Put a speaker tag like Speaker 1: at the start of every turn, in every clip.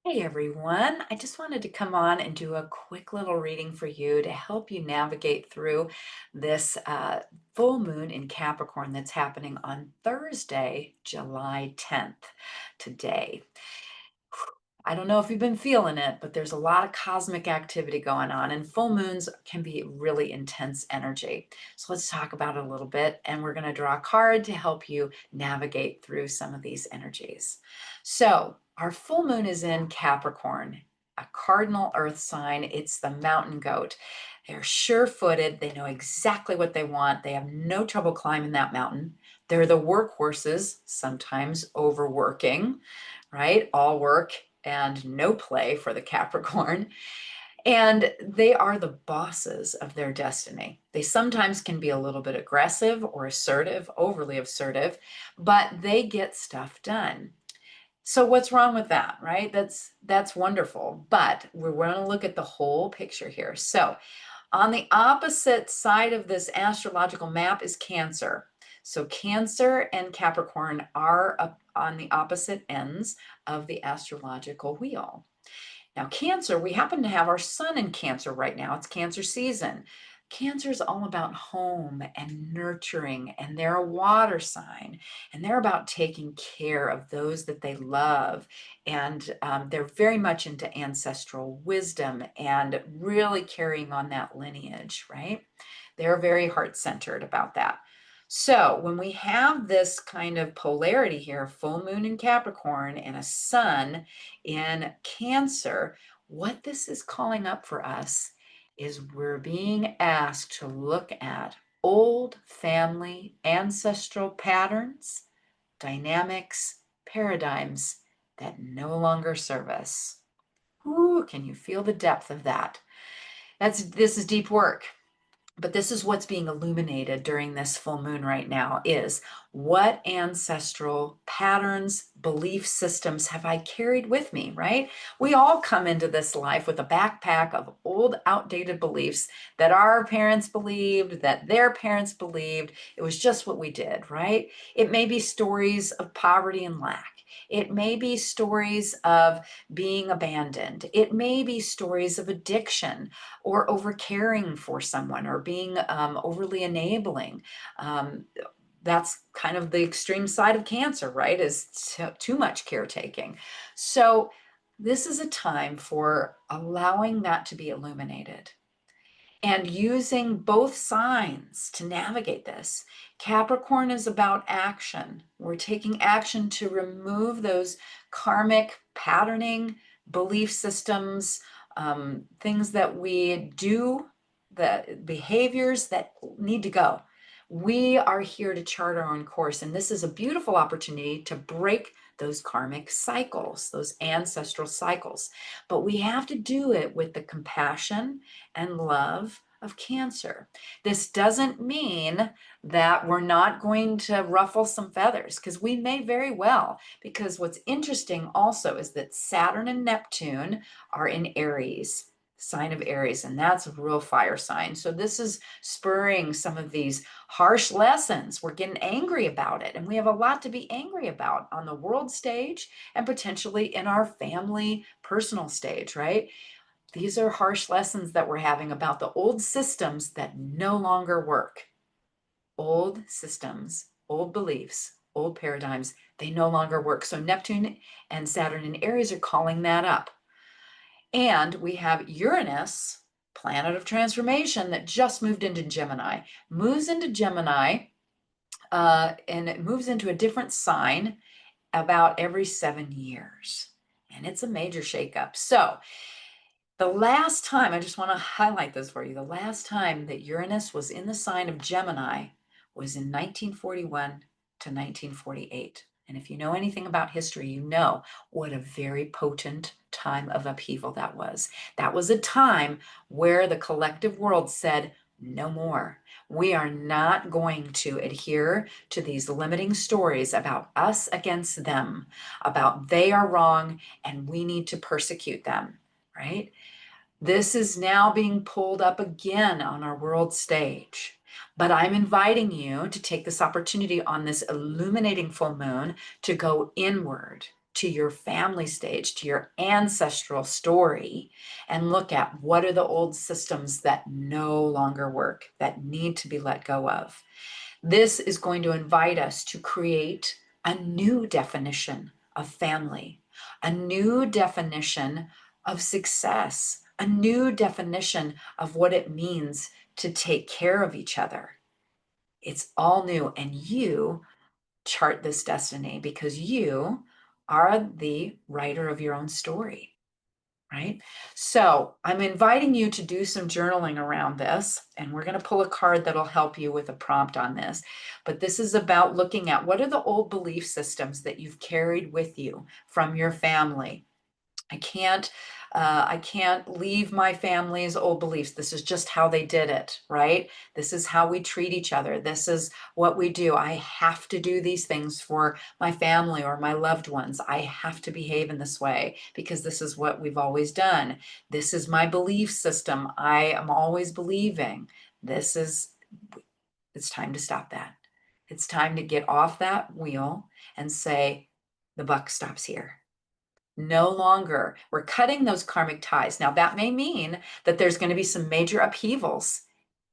Speaker 1: Hey everyone, I just wanted to come on and do a quick little reading for you to help you navigate through this full moon in Capricorn that's happening on Thursday, July 10th, today. I don't know if you've been feeling it, but there's a lot of cosmic activity going on, and full moons can be really intense energy. So let's talk about it a little bit, and we're going to draw a card to help you navigate through some of these energies. So, our full moon is in Capricorn, a cardinal earth sign. It's the mountain goat. They're sure-footed. They know exactly what they want. They have no trouble climbing that mountain. They're the workhorses, sometimes overworking, right? All work and no play for the Capricorn. And they are the bosses of their destiny. They sometimes can be a little bit aggressive or assertive, overly assertive, but they get stuff done. So what's wrong with that, right? That's wonderful, but we're going to look at the whole picture here. So on the opposite side of this astrological map is Cancer. So Cancer and Capricorn are up on the opposite ends of the astrological wheel. Now, Cancer, we happen to have our sun in Cancer right now. It's Cancer season. Cancer is all about home and nurturing, and they're a water sign, and they're about taking care of those that they love. And they're very much into ancestral wisdom and really carrying on that lineage, right? They're very heart centered about that. So when we have this kind of polarity here, full moon in Capricorn and a sun in Cancer, what this is calling up for us is we're being asked to look at old family ancestral patterns, dynamics, paradigms that no longer serve us. Ooh, can you feel the depth of that? This is deep work. But this is what's being illuminated during this full moon right now is what ancestral patterns, belief systems have I carried with me, right? We all come into this life with a backpack of old, outdated beliefs that our parents believed, that their parents believed. It was just what we did, right? It may be stories of poverty and lack. It may be stories of being abandoned. It may be stories of addiction or over caring for someone or being overly enabling. Um, that's kind of the extreme side of Cancer, right? Is too much caretaking. So this is a time for allowing that to be illuminated and using both signs to navigate this. Capricorn is about action. We're taking action to remove those karmic patterning, belief systems, things that we do, the behaviors that need to go. We are here to chart our own course, and this is a beautiful opportunity to break those karmic cycles, those ancestral cycles. But we have to do it with the compassion and love of Cancer. This doesn't mean that we're not going to ruffle some feathers, because we may very well. Because what's interesting also is that Saturn and Neptune are in Aries, sign of Aries, and that's a real fire sign. So this is spurring some of these harsh lessons. We're getting angry about it, and we have a lot to be angry about on the world stage and potentially in our family personal stage, right? These are harsh lessons that we're having about the old systems that no longer work. Old systems, old beliefs, old paradigms, they no longer work. So Neptune and Saturn and Aries are calling that up. And we have Uranus, planet of transformation, that just moved into Gemini, moves into Gemini, and it moves into a different sign about every 7 years. And it's a major shakeup. So the last time, I just want to highlight this for you, the last time that Uranus was in the sign of Gemini was in 1941 to 1948. And if you know anything about history, you know what a very potent time of upheaval that was. That was a time where the collective world said, no more. We are not going to adhere to these limiting stories about us against them, about they are wrong and we need to persecute them, right? This is now being pulled up again on our world stage. But I'm inviting you to take this opportunity on this illuminating full moon to go inward, to your family stage, to your ancestral story, and look at what are the old systems that no longer work, that need to be let go of. This is going to invite us to create a new definition of family, a new definition of success, a new definition of what it means to take care of each other. It's all new, and you chart this destiny because you are the writer of your own story, right? So I'm inviting you to do some journaling around this, and we're going to pull a card that'll help you with a prompt on this. But this is about looking at what are the old belief systems that you've carried with you from your family. I can't leave my family's old beliefs. This is just how they did it, right? This is how we treat each other. This is what we do. I have to do these things for my family or my loved ones. I have to behave in this way because this is what we've always done. This is my belief system. I am always believing. It's time to stop that. It's time to get off that wheel and say, the buck stops here. No longer. We're cutting those karmic ties. Now, that may mean that there's going to be some major upheavals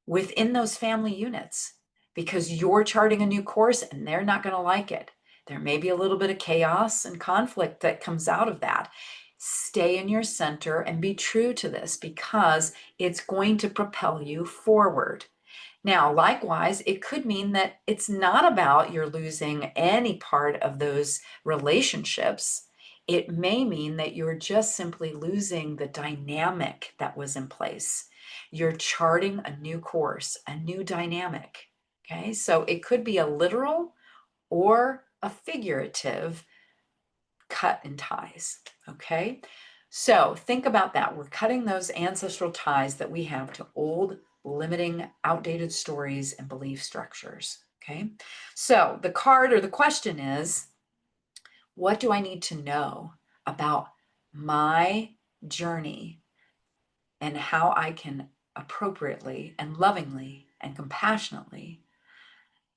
Speaker 1: within those family units because you're charting a new course and they're not going to like it. There may be a little bit of chaos and conflict that comes out of that. Stay in your center and be true to this because it's going to propel you forward. Now, likewise, it could mean that it's not about you're losing any part of those relationships. It may mean that you're just simply losing the dynamic that was in place. You're charting a new course, a new dynamic. Okay, so it could be a literal or a figurative cut in ties. Okay, so think about that. We're cutting those ancestral ties that we have to old, limiting, outdated stories and belief structures. Okay, so the card or the question is, what do I need to know about my journey and how I can appropriately and lovingly and compassionately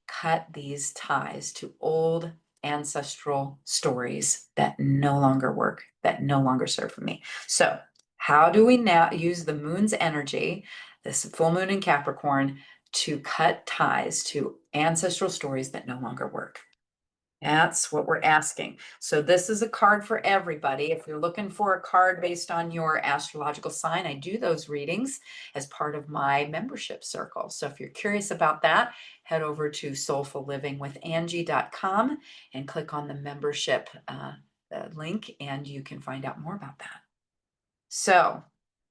Speaker 1: cut these ties to old ancestral stories that no longer work, that no longer serve me? So, how do we now use the moon's energy, this full moon in Capricorn, to cut ties to ancestral stories that no longer work? That's what we're asking. So this is a card for everybody. If you're looking for a card based on your astrological sign, I do those readings as part of my membership circle. So if you're curious about that, head over to soulfullivingwithangie.com and click on the membership link, and you can find out more about that. So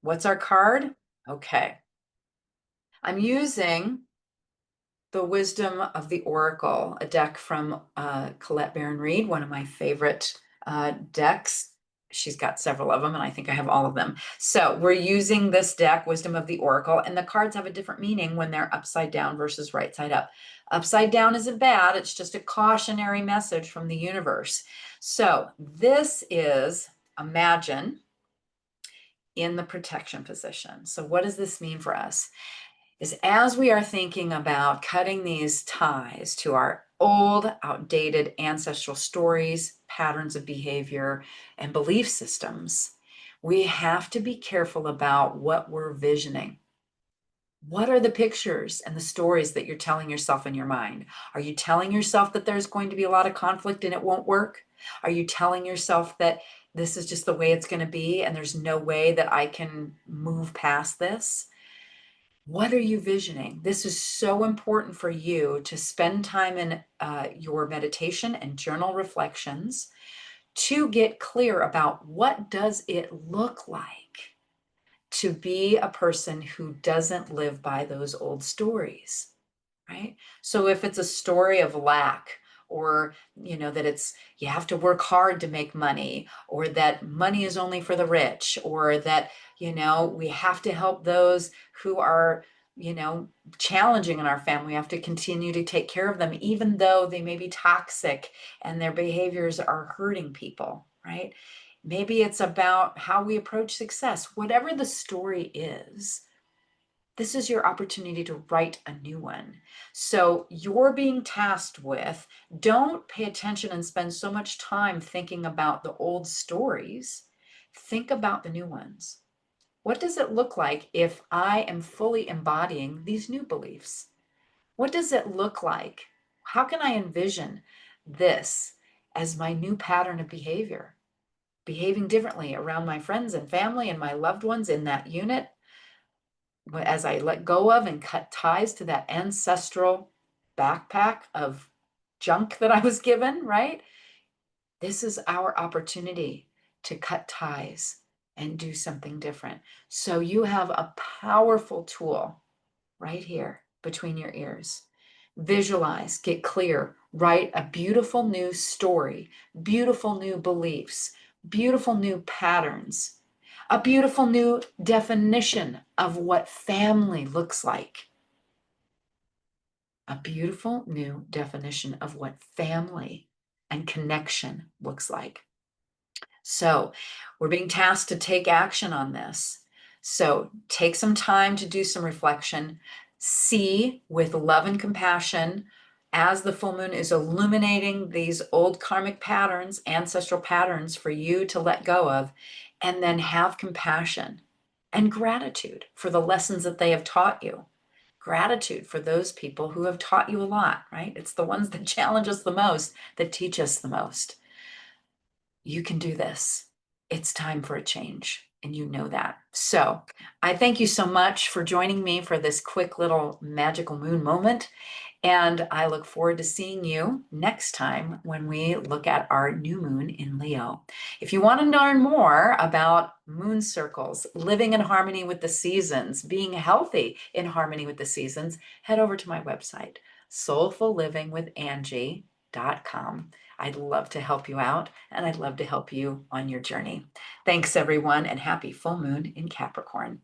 Speaker 1: what's our card? Okay. I'm using the Wisdom of the Oracle, a deck from Colette Baron-Reid, one of my favorite decks. She's got several of them, and I think I have all of them. So we're using this deck, Wisdom of the Oracle, and the cards have a different meaning when they're upside down versus right side up. Upside down isn't bad. It's just a cautionary message from the universe. So this is imagine in the protection position. So what does this mean for us? Is as we are thinking about cutting these ties to our old, outdated ancestral stories, patterns of behavior, and belief systems, we have to be careful about what we're visioning. What are the pictures and the stories that you're telling yourself in your mind? Are you telling yourself that there's going to be a lot of conflict and it won't work? Are you telling yourself that this is just the way it's going to be and there's no way that I can move past this? What are you visioning? This is so important for you to spend time in your meditation and journal reflections to get clear about what does it look like to be a person who doesn't live by those old stories, right? So if it's a story of lack, or that it's you have to work hard to make money, or that money is only for the rich, or that we have to help those who are challenging in our family. We have to continue to take care of them even though they may be toxic and their behaviors are hurting people, right? Maybe it's about how we approach success. Whatever the story is, this is your opportunity to write a new one. So you're being tasked with, don't pay attention and spend so much time thinking about the old stories. Think about the new ones. What does it look like if I am fully embodying these new beliefs? What does it look like? How can I envision this as my new pattern of behavior? Behaving differently around my friends and family and my loved ones in that unit as I let go of and cut ties to that ancestral backpack of junk that I was given, right? This is our opportunity to cut ties and do something different. So you have a powerful tool right here between your ears. Visualize, get clear, write a beautiful new story, beautiful new beliefs, beautiful new patterns, a beautiful new definition of what family looks like. A beautiful new definition of what family and connection looks like. So we're being tasked to take action on this. So take some time to do some reflection. See with love and compassion as the full moon is illuminating these old karmic patterns, ancestral patterns for you to let go of, and then have compassion and gratitude for the lessons that they have taught you. Gratitude for those people who have taught you a lot, right? It's the ones that challenge us the most, that teach us the most. You can do this. It's time for a change, and you know that. So I thank you so much for joining me for this quick little magical moon moment. And I look forward to seeing you next time when we look at our new moon in Leo. If you want to learn more about moon circles, living in harmony with the seasons, being healthy in harmony with the seasons, head over to my website, soulfullivingwithangie.com. I'd love to help you out, and I'd love to help you on your journey. Thanks, everyone, and happy full moon in Capricorn.